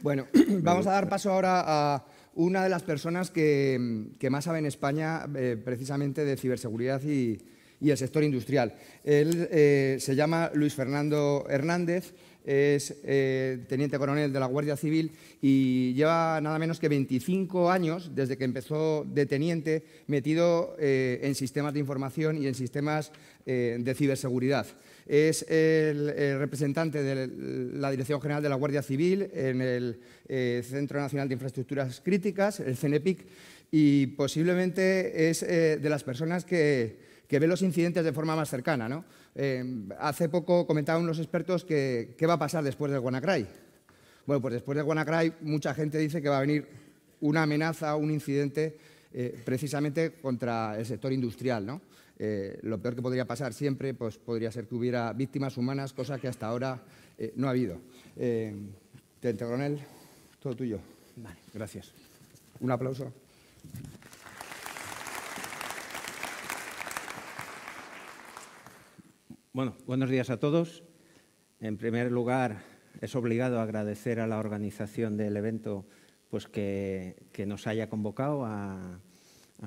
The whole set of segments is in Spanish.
Bueno, vamos a dar paso ahora a una de las personas que más sabe en España precisamente de ciberseguridad y el sector industrial. Él se llama Luis Fernando Hernández, es teniente coronel de la Guardia Civil y lleva nada menos que 25 años, desde que empezó de teniente, metido en sistemas de información y en sistemas de ciberseguridad. Es el representante de la Dirección General de la Guardia Civil en el Centro Nacional de Infraestructuras Críticas, el CNEPIC, y posiblemente es de las personas que ve los incidentes de forma más cercana, ¿no? Hace poco comentaban unos expertos que qué va a pasar después del WannaCry. Bueno, pues después del WannaCry mucha gente dice que va a venir una amenaza, un incidente precisamente contra el sector industrial, ¿no? Lo peor que podría pasar siempre pues, podría ser que hubiera víctimas humanas, cosa que hasta ahora no ha habido. Teniente coronel, todo tuyo. Vale, gracias. Un aplauso. Bueno, buenos días a todos. En primer lugar, es obligado agradecer a la organización del evento pues, que nos haya convocado a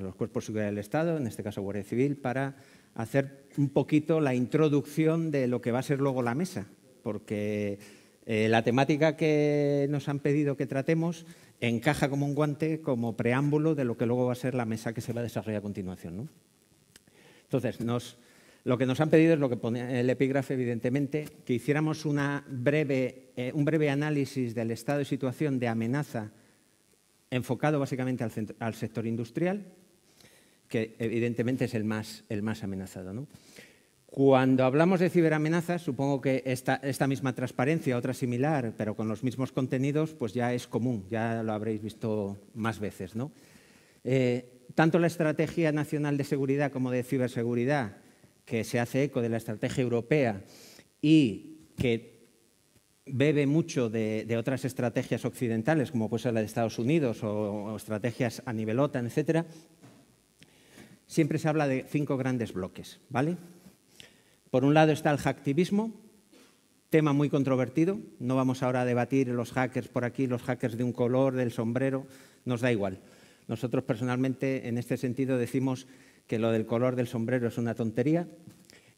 los cuerpos de seguridad del Estado, en este caso Guardia Civil, para hacer un poquito la introducción de lo que va a ser luego la mesa, porque la temática que nos han pedido que tratemos encaja como un guante, como preámbulo de lo que luego va a ser la mesa que se va a desarrollar a continuación, ¿no? Entonces, lo que nos han pedido es lo que pone el epígrafe, evidentemente, que hiciéramos un breve análisis del estado de situación de amenaza enfocado básicamente al sector industrial, que evidentemente es el más amenazado, ¿no? Cuando hablamos de ciberamenazas, supongo que esta misma transparencia, otra similar, pero con los mismos contenidos, pues ya es común, ya lo habréis visto más veces, ¿no? Tanto la Estrategia Nacional de Seguridad como de Ciberseguridad, que se hace eco de la estrategia europea y que bebe mucho de otras estrategias occidentales, como puede ser la de Estados Unidos o estrategias a nivel OTAN, etcétera, siempre se habla de 5 grandes bloques, ¿vale? Por un lado está el hacktivismo, tema muy controvertido. No vamos ahora a debatir los hackers por aquí, los hackers de un color, del sombrero, nos da igual. Nosotros personalmente en este sentido decimos que lo del color del sombrero es una tontería,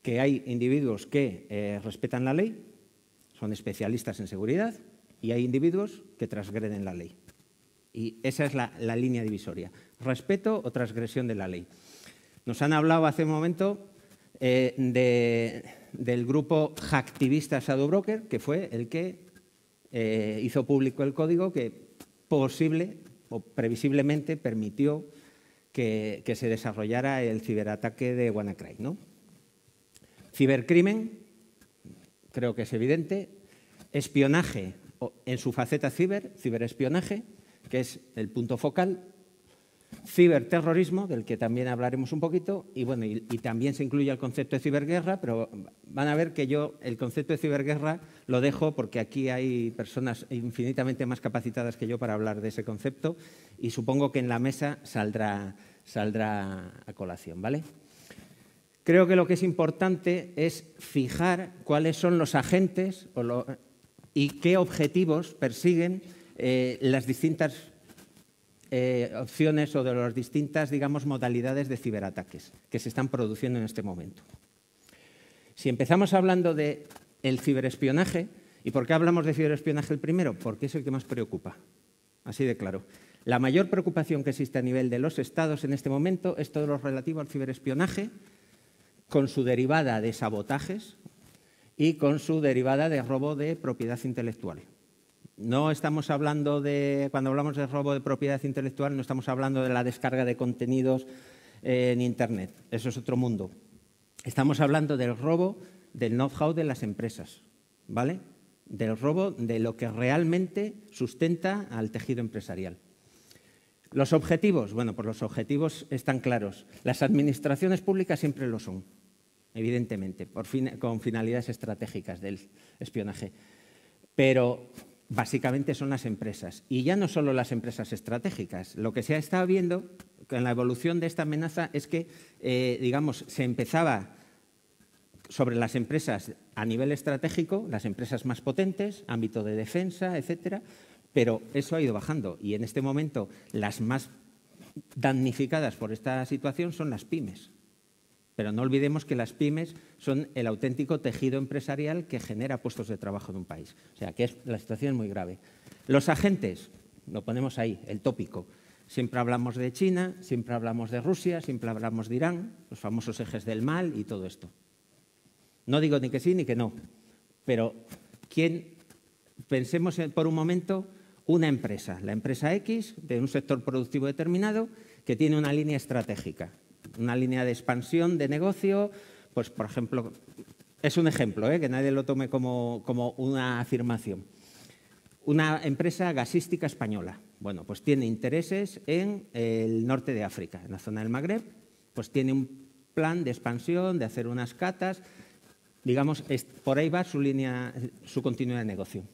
que hay individuos que respetan la ley, son especialistas en seguridad, y hay individuos que transgreden la ley. Y esa es la línea divisoria, respeto o transgresión de la ley. Nos han hablado hace un momento del grupo hacktivista Shadow Broker, que fue el que hizo público el código que posible o previsiblemente permitió que se desarrollara el ciberataque de WannaCry, ¿no? Cibercrimen, creo que es evidente. Espionaje en su faceta ciberespionaje, que es el punto focal. Ciberterrorismo, del que también hablaremos un poquito, y bueno, y también se incluye el concepto de ciberguerra, pero van a ver que yo el concepto de ciberguerra lo dejo porque aquí hay personas infinitamente más capacitadas que yo para hablar de ese concepto y supongo que en la mesa saldrá a colación, ¿vale? Creo que lo que es importante es fijar cuáles son los agentes y qué objetivos persiguen las distintas opciones o de las distintas, digamos, modalidades de ciberataques que se están produciendo en este momento. Si empezamos hablando del ciberespionaje, ¿y por qué hablamos de ciberespionaje el primero? Porque es el que más preocupa, así de claro. La mayor preocupación que existe a nivel de los estados en este momento es todo lo relativo al ciberespionaje, con su derivada de sabotajes y con su derivada de robo de propiedad intelectual. No estamos hablando cuando hablamos de robo de propiedad intelectual, no estamos hablando de la descarga de contenidos en Internet. Eso es otro mundo. Estamos hablando del robo del know-how de las empresas, ¿vale? Del robo de lo que realmente sustenta al tejido empresarial. ¿Los objetivos? Bueno, pues los objetivos están claros. Las administraciones públicas siempre lo son, evidentemente, con finalidades estratégicas del espionaje. Pero básicamente son las empresas. Y ya no solo las empresas estratégicas. Lo que se ha estado viendo con la evolución de esta amenaza es que, digamos, se empezaba sobre las empresas a nivel estratégico, las empresas más potentes, ámbito de defensa, etcétera, Pero eso ha ido bajando y en este momento las más damnificadas por esta situación son las pymes. Pero no olvidemos que las pymes son el auténtico tejido empresarial que genera puestos de trabajo en un país. O sea, que la situación es muy grave. Los agentes, lo ponemos ahí, el tópico. Siempre hablamos de China, siempre hablamos de Rusia, siempre hablamos de Irán, los famosos ejes del mal y todo esto. No digo ni que sí ni que no, pero pensemos por un momento una empresa, la empresa X, de un sector productivo determinado, que tiene una línea estratégica. Una línea de expansión de negocio, pues por ejemplo, es un ejemplo, que nadie lo tome como una afirmación. Una empresa gasística española, bueno, pues tiene intereses en el norte de África, en la zona del Magreb, pues tiene un plan de expansión, de hacer unas catas, digamos, por ahí va su línea, su continuidad de negocio.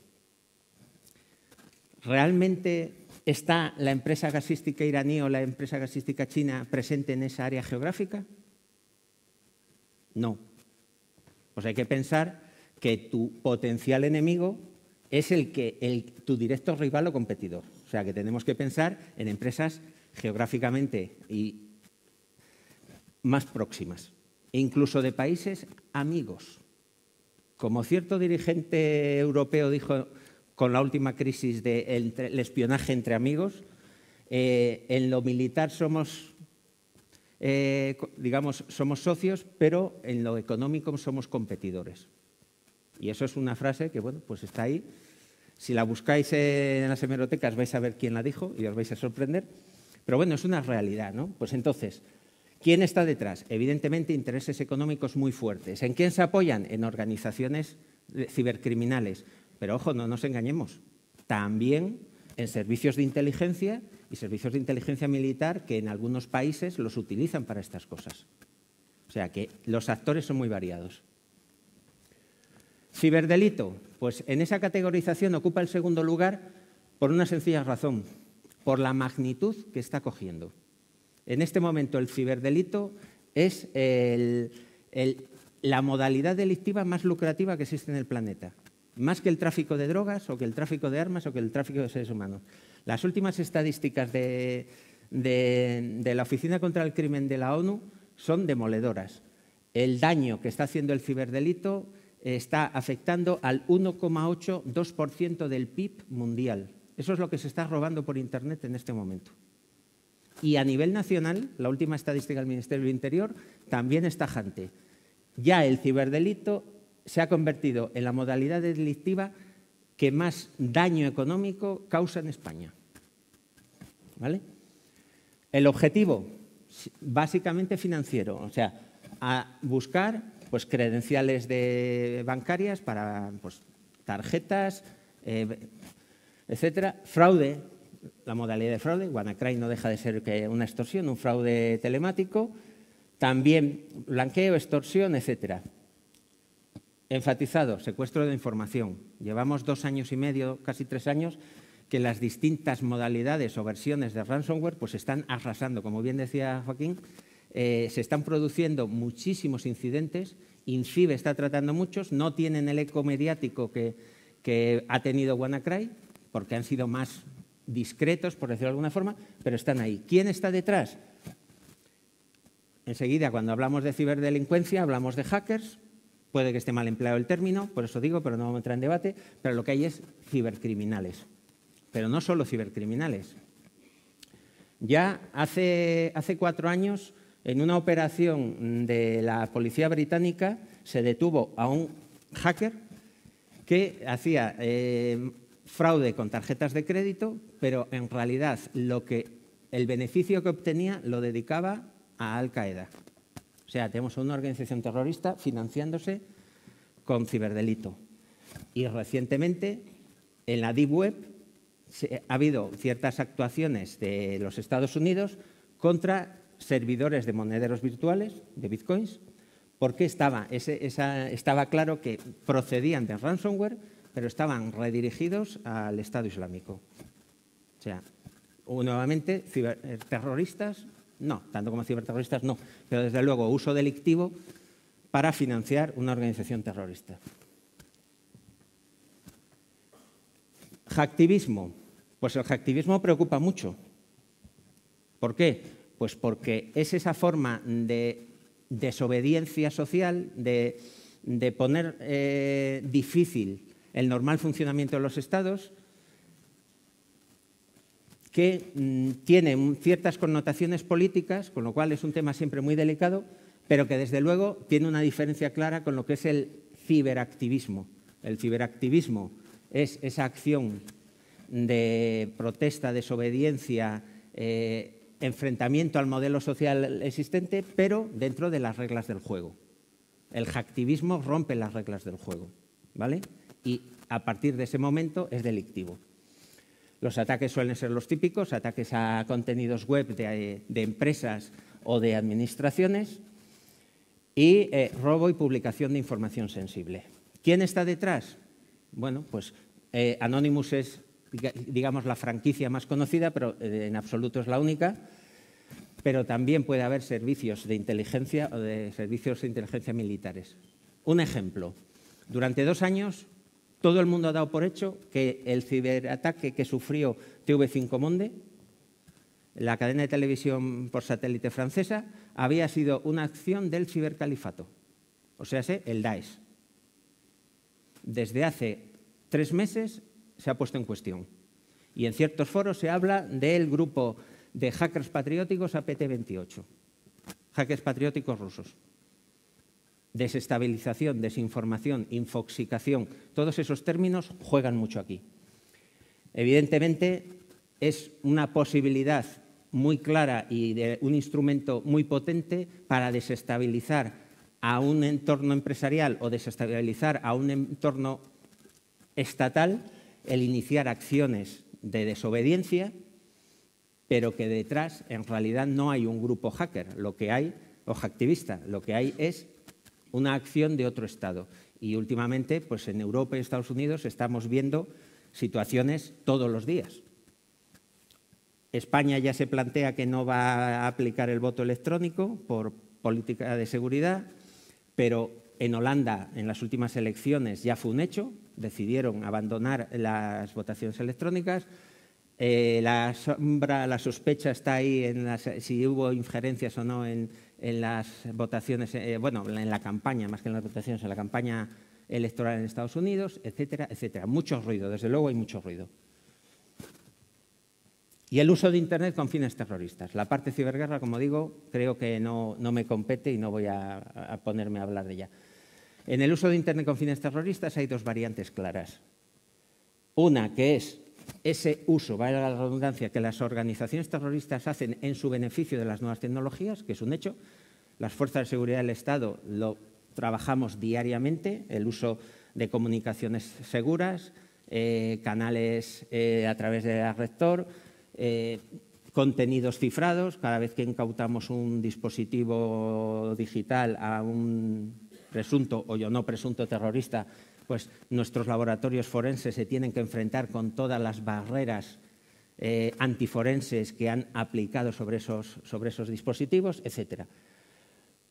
¿Realmente está la empresa gasística iraní o la empresa gasística china presente en esa área geográfica? No. Pues hay que pensar que tu potencial enemigo es tu directo rival o competidor. O sea, que tenemos que pensar en empresas geográficamente y más próximas, e incluso de países amigos. Como cierto dirigente europeo dijo con la última crisis del espionaje entre amigos, en lo militar somos socios, pero en lo económico somos competidores. Y eso es una frase que, bueno, pues está ahí. Si la buscáis en las hemerotecas vais a ver quién la dijo y os vais a sorprender. Pero bueno, es una realidad, ¿no? Pues entonces, ¿quién está detrás? Evidentemente, intereses económicos muy fuertes. ¿En quién se apoyan? En organizaciones cibercriminales. Pero, ojo, no nos engañemos, también en servicios de inteligencia y servicios de inteligencia militar que en algunos países los utilizan para estas cosas. O sea que los actores son muy variados. Ciberdelito, pues en esa categorización ocupa el segundo lugar por una sencilla razón, por la magnitud que está cogiendo. En este momento el ciberdelito es la modalidad delictiva más lucrativa que existe en el planeta. Más que el tráfico de drogas o que el tráfico de armas o que el tráfico de seres humanos. Las últimas estadísticas de la Oficina contra el Crimen de la ONU son demoledoras. El daño que está haciendo el ciberdelito está afectando al 1,82% del PIB mundial. Eso es lo que se está robando por Internet en este momento. Y a nivel nacional, la última estadística del Ministerio del Interior también es tajante. Ya el ciberdelito se ha convertido en la modalidad delictiva que más daño económico causa en España. ¿Vale? El objetivo, básicamente financiero, o sea, a buscar pues, credenciales bancarias para pues, tarjetas, etcétera. Fraude, la modalidad de fraude, WannaCry no deja de ser una extorsión, un fraude telemático, también blanqueo, extorsión, etcétera. Enfatizado, secuestro de información. Llevamos 2 años y medio, casi 3 años, que las distintas modalidades o versiones de ransomware pues están arrasando. Como bien decía Joaquín, se están produciendo muchísimos incidentes. INCIBE está tratando muchos, no tienen el eco mediático que ha tenido WannaCry, porque han sido más discretos, por decirlo de alguna forma, pero están ahí. ¿Quién está detrás? Enseguida, cuando hablamos de ciberdelincuencia, hablamos de hackers. Puede que esté mal empleado el término, por eso digo, pero no vamos a entrar en debate, pero lo que hay es cibercriminales. Pero no solo cibercriminales. Ya hace 4 años, en una operación de la policía británica, se detuvo a un hacker que hacía fraude con tarjetas de crédito, pero en realidad el beneficio que obtenía lo dedicaba a Al-Qaeda. O sea, tenemos una organización terrorista financiándose con ciberdelito. Y recientemente, en la Deep Web, ha habido ciertas actuaciones de los Estados Unidos contra servidores de monederos virtuales, de bitcoins, porque estaba claro que procedían de ransomware, pero estaban redirigidos al Estado Islámico. O sea, nuevamente, ciberterroristas, no, tanto como ciberterroristas no, pero desde luego uso delictivo para financiar una organización terrorista. Hacktivismo. Pues el hacktivismo preocupa mucho. ¿Por qué? Pues porque es esa forma de desobediencia social, de poner difícil el normal funcionamiento de los estados, que tiene ciertas connotaciones políticas, con lo cual es un tema siempre muy delicado, pero que desde luego tiene una diferencia clara con lo que es el ciberactivismo. El ciberactivismo es esa acción de protesta, desobediencia, enfrentamiento al modelo social existente, pero dentro de las reglas del juego. El hacktivismo rompe las reglas del juego, ¿vale? Y a partir de ese momento es delictivo. Los ataques suelen ser los típicos, ataques a contenidos web de empresas o de administraciones y robo y publicación de información sensible. ¿Quién está detrás? Bueno, pues Anonymous es, digamos, la franquicia más conocida, pero en absoluto es la única. Pero también puede haber servicios de inteligencia o de servicios de inteligencia militares. Un ejemplo. Durante 2 años, todo el mundo ha dado por hecho que el ciberataque que sufrió TV5 Monde, la cadena de televisión por satélite francesa, había sido una acción del cibercalifato, o sea, el Daesh. Desde hace 3 meses se ha puesto en cuestión. Y en ciertos foros se habla del grupo de hackers patrióticos APT28, hackers patrióticos rusos. Desestabilización, desinformación, infoxicación, todos esos términos juegan mucho aquí. Evidentemente, es una posibilidad muy clara y de un instrumento muy potente para desestabilizar a un entorno empresarial o desestabilizar a un entorno estatal, el iniciar acciones de desobediencia, pero que detrás en realidad no hay un grupo hacker, lo que hay, o hacktivista, lo que hay es una acción de otro Estado. Y últimamente, pues en Europa y Estados Unidos estamos viendo situaciones todos los días. España ya se plantea que no va a aplicar el voto electrónico por política de seguridad, pero en Holanda, en las últimas elecciones, ya fue un hecho, decidieron abandonar las votaciones electrónicas. La sospecha está ahí en si hubo injerencias o no en las votaciones, bueno, en la campaña, más que en las votaciones, en la campaña electoral en Estados Unidos, etcétera, etcétera. Mucho ruido, desde luego hay mucho ruido. Y el uso de Internet con fines terroristas. La parte ciberguerra, como digo, creo que no me compete y no voy a ponerme a hablar de ella. En el uso de Internet con fines terroristas hay 2 variantes claras. Una que es ese uso, vale la redundancia, que las organizaciones terroristas hacen en su beneficio de las nuevas tecnologías, que es un hecho. Las fuerzas de seguridad del Estado lo trabajamos diariamente, el uso de comunicaciones seguras, canales a través de la red Tor, contenidos cifrados. Cada vez que incautamos un dispositivo digital a un presunto o no presunto terrorista, pues nuestros laboratorios forenses se tienen que enfrentar con todas las barreras antiforenses que han aplicado sobre esos dispositivos, etcétera.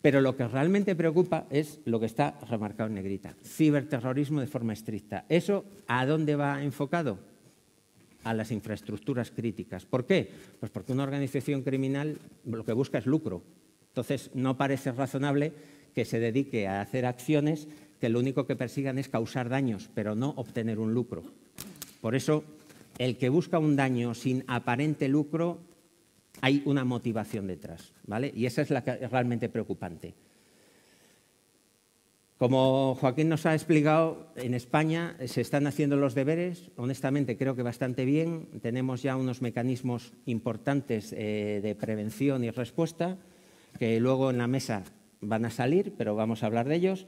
Pero lo que realmente preocupa es lo que está remarcado en negrita, ciberterrorismo de forma estricta. ¿Eso a dónde va enfocado? A las infraestructuras críticas. ¿Por qué? Pues porque una organización criminal lo que busca es lucro. Entonces, no parece razonable que se dedique a hacer acciones que lo único que persigan es causar daños, pero no obtener un lucro. Por eso, el que busca un daño sin aparente lucro, hay una motivación detrás, ¿vale? Y esa es la que es realmente preocupante. Como Joaquín nos ha explicado, en España se están haciendo los deberes, honestamente creo que bastante bien. Tenemos ya unos mecanismos importantes de prevención y respuesta, que luego en la mesa van a salir, pero vamos a hablar de ellos.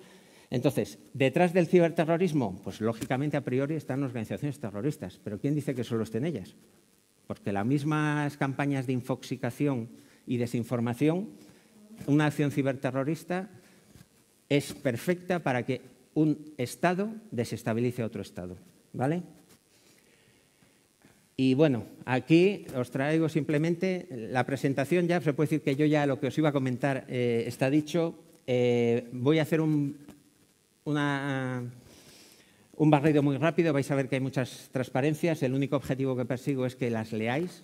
Entonces, detrás del ciberterrorismo, pues lógicamente a priori están organizaciones terroristas, pero ¿quién dice que solo estén ellas? Porque las mismas campañas de infoxicación y desinformación, una acción ciberterrorista es perfecta para que un Estado desestabilice a otro Estado, ¿vale? Y bueno, aquí os traigo simplemente la presentación. Ya se puede decir que yo ya lo que os iba a comentar está dicho. Voy a hacer un Un barrido muy rápido, vais a ver que hay muchas transparencias. El único objetivo que persigo es que las leáis,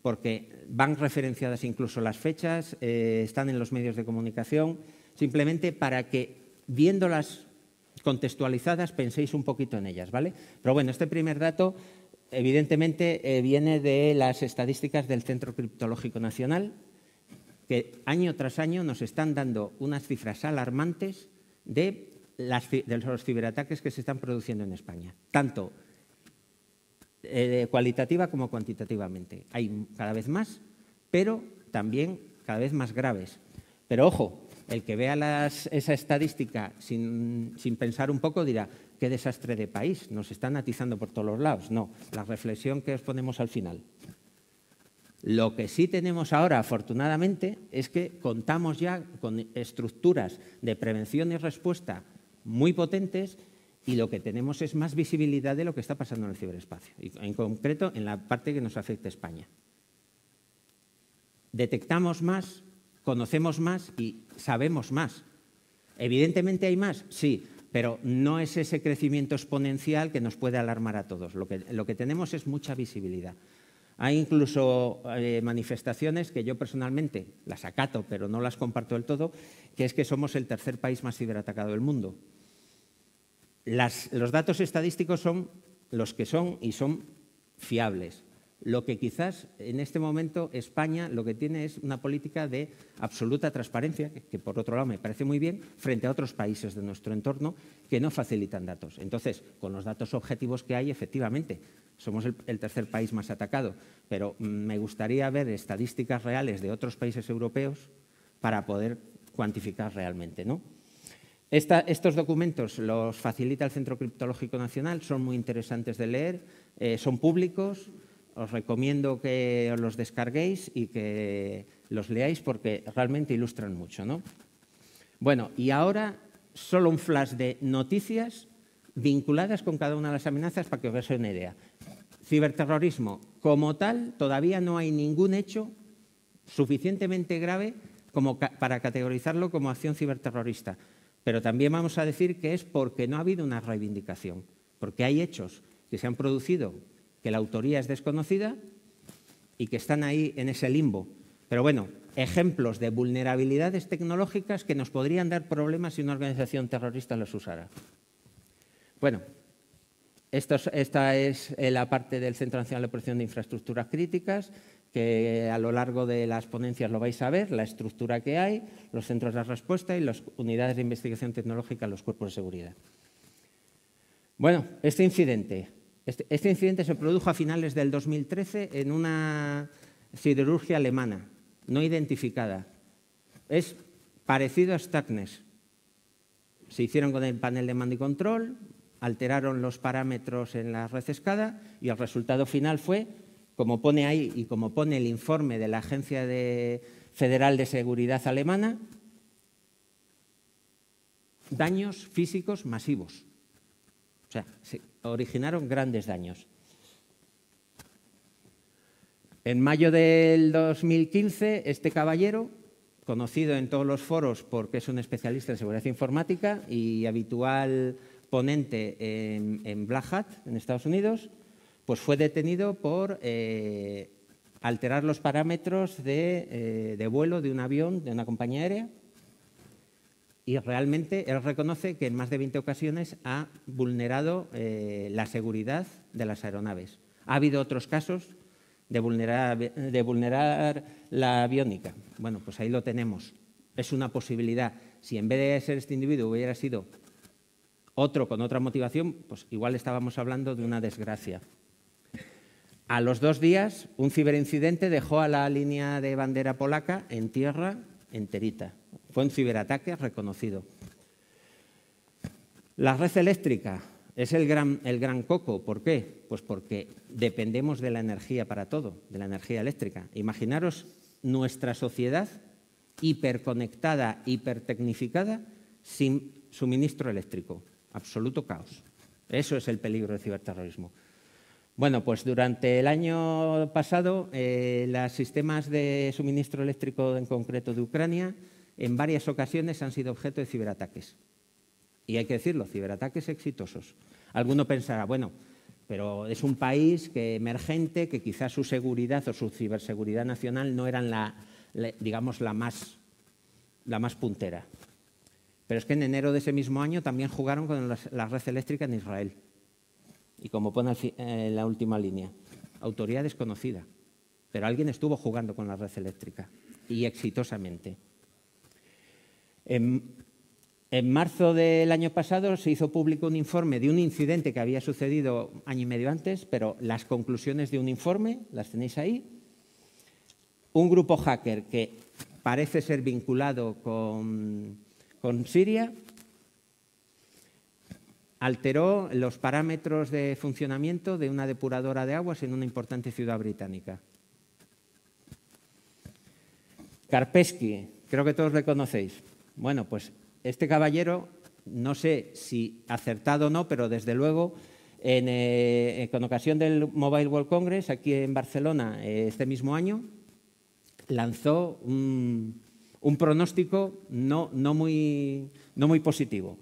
porque van referenciadas incluso las fechas, están en los medios de comunicación, simplemente para que, viéndolas contextualizadas, penséis un poquito en ellas, ¿vale? Pero bueno, este primer dato, evidentemente, viene de las estadísticas del Centro Criptológico Nacional, que año tras año nos están dando unas cifras alarmantes de los ciberataques que se están produciendo en España, tanto cualitativa como cuantitativamente. Hay cada vez más, pero también cada vez más graves. Pero ojo, el que vea esa estadística sin pensar un poco dirá, qué desastre de país, nos están atizando por todos los lados. No, la reflexión que os ponemos al final. Lo que sí tenemos ahora, afortunadamente, es que contamos ya con estructuras de prevención y respuesta muy potentes, y lo que tenemos es más visibilidad de lo que está pasando en el ciberespacio, y en concreto en la parte que nos afecta a España. Detectamos más, conocemos más y sabemos más. ¿Evidentemente hay más? Sí, pero no es ese crecimiento exponencial que nos puede alarmar a todos. Lo que tenemos es mucha visibilidad. Hay incluso manifestaciones que yo personalmente las acato, pero no las comparto del todo, que es que somos el tercer país más ciberatacado del mundo. Los datos estadísticos son los que son y son fiables. Lo que quizás en este momento España lo que tiene es una política de absoluta transparencia, que por otro lado me parece muy bien, frente a otros países de nuestro entorno que no facilitan datos. Entonces, con los datos objetivos que hay, efectivamente, somos el tercer país más atacado, pero me gustaría ver estadísticas reales de otros países europeos para poder cuantificar realmente, ¿no? Estos documentos los facilita el Centro Criptológico Nacional, son muy interesantes de leer, son públicos, os recomiendo que os los descarguéis y que los leáis porque realmente ilustran mucho, ¿no? Bueno, y ahora solo un flash de noticias vinculadas con cada una de las amenazas para que os hagáis una idea. Ciberterrorismo, como tal, todavía no hay ningún hecho suficientemente grave como para categorizarlo como acción ciberterrorista. Pero también vamos a decir que es porque no ha habido una reivindicación, porque hay hechos que se han producido que la autoría es desconocida y que están ahí en ese limbo. Pero bueno, ejemplos de vulnerabilidades tecnológicas que nos podrían dar problemas si una organización terrorista los usara. Bueno, esta es la parte del Centro Nacional de Protección de Infraestructuras Críticas, que a lo largo de las ponencias lo vais a ver, la estructura que hay, los centros de respuesta y las unidades de investigación tecnológica, los cuerpos de seguridad. Bueno, este incidente se produjo a finales del 2013 en una siderurgia alemana, no identificada. Es parecido a Stuxnet. Se hicieron con el panel de mando y control, alteraron los parámetros en la red SCADA y el resultado final fue, como pone ahí y como pone el informe de la Agencia Federal de Seguridad alemana, daños físicos masivos. O sea, se originaron grandes daños. En mayo del 2015, este caballero, conocido en todos los foros porque es un especialista en seguridad informática y habitual ponente en Black Hat, en Estados Unidos, pues fue detenido por alterar los parámetros de vuelo de un avión de una compañía aérea, y realmente él reconoce que en más de 20 ocasiones ha vulnerado la seguridad de las aeronaves. Ha habido otros casos de vulnerar la aviónica. Bueno, pues ahí lo tenemos. Es una posibilidad. Si en vez de ser este individuo hubiera sido otro con otra motivación, pues igual estábamos hablando de una desgracia. A los 2 días, un ciberincidente dejó a la línea de bandera polaca en tierra enterita. Fue un ciberataque reconocido. La red eléctrica es el gran coco. ¿Por qué? Pues porque dependemos de la energía para todo, de la energía eléctrica. Imaginaros nuestra sociedad hiperconectada, hipertecnificada, sin suministro eléctrico. Absoluto caos. Eso es el peligro del ciberterrorismo. Bueno, pues durante el año pasado, los sistemas de suministro eléctrico, en concreto de Ucrania, en varias ocasiones han sido objeto de ciberataques. Y hay que decirlo, ciberataques exitosos. Alguno pensará, bueno, pero es un país emergente que quizás su seguridad o su ciberseguridad nacional no eran digamos, la más puntera. Pero es que en enero de ese mismo año también jugaron con la red eléctrica en Israel. Y como pone en la última línea, autoría desconocida. Pero alguien estuvo jugando con la red eléctrica y exitosamente. En marzo del año pasado se hizo público un informe de un incidente que había sucedido año y medio antes, pero las conclusiones de un informe las tenéis ahí. Un grupo hacker que parece ser vinculado con Siria alteró los parámetros de funcionamiento de una depuradora de aguas en una importante ciudad británica. Kaspersky, creo que todos le conocéis. Bueno, pues este caballero, no sé si acertado o no, pero desde luego, con ocasión del Mobile World Congress, aquí en Barcelona, este mismo año, lanzó un pronóstico no muy positivo.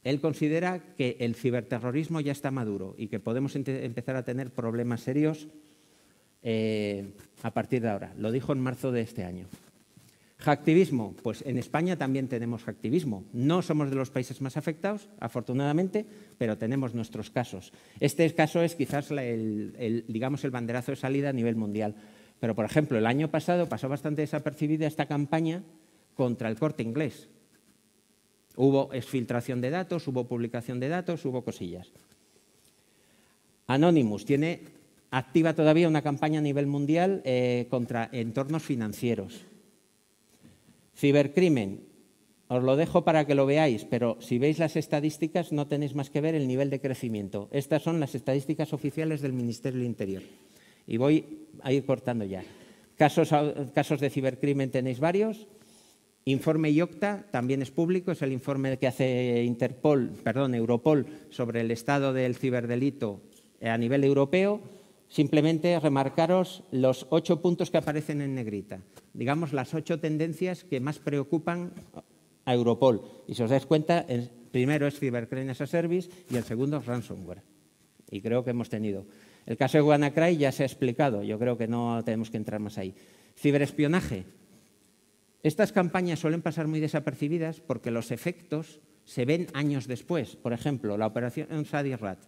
Él considera que el ciberterrorismo ya está maduro y que podemos empezar a tener problemas serios a partir de ahora. Lo dijo en marzo de este año. Hacktivismo, pues en España también tenemos hacktivismo. No somos de los países más afectados, afortunadamente, pero tenemos nuestros casos. Este caso es quizás digamos, el banderazo de salida a nivel mundial. Pero, por ejemplo, el año pasado pasó bastante desapercibida esta campaña contra el Corte Inglés. Hubo exfiltración de datos, hubo publicación de datos, hubo cosillas. Anonymous tiene activa todavía una campaña a nivel mundial contra entornos financieros. Cibercrimen, os lo dejo para que lo veáis, pero si veis las estadísticas no tenéis más que ver el nivel de crecimiento. Estas son las estadísticas oficiales del Ministerio del Interior. Y voy a ir cortando ya. Casos de cibercrimen tenéis varios. Informe IOCTA también es público, es el informe que hace Europol sobre el estado del ciberdelito a nivel europeo. Simplemente remarcaros los 8 puntos que aparecen en negrita. Digamos, las 8 tendencias que más preocupan a Europol. Y si os dais cuenta, el primero es Cybercrime as a Service y el segundo es ransomware. Y creo que hemos tenido. El caso de WannaCry ya se ha explicado, yo creo que no tenemos que entrar más ahí. Ciberespionaje. Estas campañas suelen pasar muy desapercibidas porque los efectos se ven años después. Por ejemplo, la operación Sadi-Rat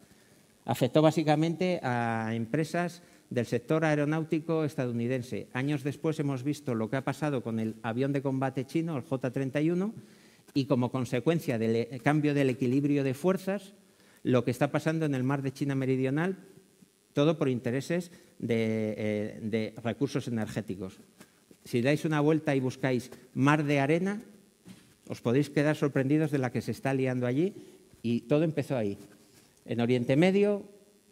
afectó básicamente a empresas del sector aeronáutico estadounidense. Años después hemos visto lo que ha pasado con el avión de combate chino, el J-31, y como consecuencia del cambio del equilibrio de fuerzas, lo que está pasando en el mar de China Meridional, todo por intereses de recursos energéticos. Si dais una vuelta y buscáis mar de arena, os podéis quedar sorprendidos de la que se está liando allí, y todo empezó ahí. En Oriente Medio,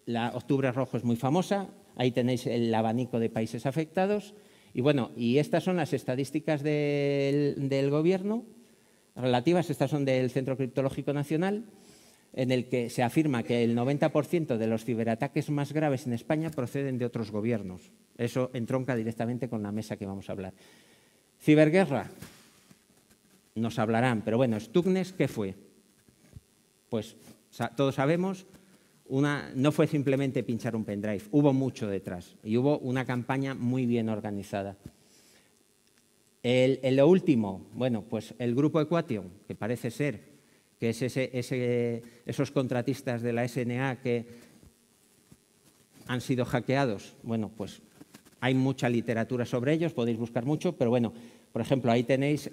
la Octubre Rojo es muy famosa, ahí tenéis el abanico de países afectados. Y bueno, y estas son las estadísticas del Gobierno relativas, estas son del Centro Criptológico Nacional, en el que se afirma que el 90% de los ciberataques más graves en España proceden de otros gobiernos. Eso entronca directamente con la mesa que vamos a hablar. Ciberguerra, nos hablarán, pero bueno, Stuxnet, ¿qué fue? Pues todos sabemos, no fue simplemente pinchar un pendrive, hubo mucho detrás y hubo una campaña muy bien organizada. En lo último, bueno, pues el grupo Equation, que parece ser que es esos contratistas de la SNA que han sido hackeados. Bueno, pues hay mucha literatura sobre ellos, podéis buscar mucho, pero bueno, por ejemplo, ahí tenéis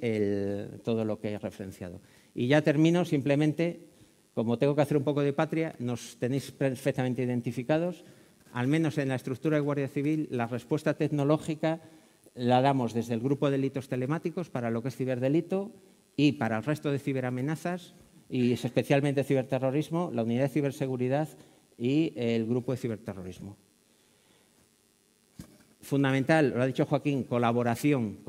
todo lo que he referenciado. Y ya termino simplemente, como tengo que hacer un poco de patria, nos tenéis perfectamente identificados, al menos en la estructura de Guardia Civil, la respuesta tecnológica la damos desde el grupo de delitos telemáticos para lo que es ciberdelito y para el resto de ciberamenazas, y especialmente ciberterrorismo, la unidad de ciberseguridad y el grupo de ciberterrorismo. Fundamental, lo ha dicho Joaquín, colaboración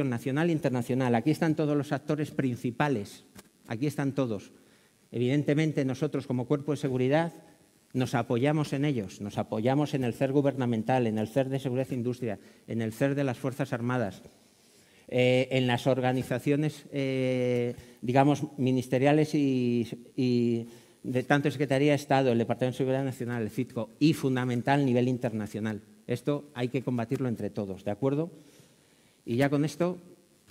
nacional e internacional. Aquí están todos los actores principales, aquí están todos. Evidentemente, nosotros como Cuerpo de Seguridad nos apoyamos en ellos, nos apoyamos en el CER gubernamental, en el CER de Seguridad e Industria, en el CER de las Fuerzas Armadas, en las organizaciones, digamos, ministeriales y de tanto Secretaría de Estado, el Departamento de Seguridad Nacional, el CITCO y fundamental nivel internacional. Esto hay que combatirlo entre todos, ¿de acuerdo? Y ya con esto,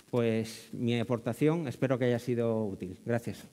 pues mi aportación espero que haya sido útil. Gracias.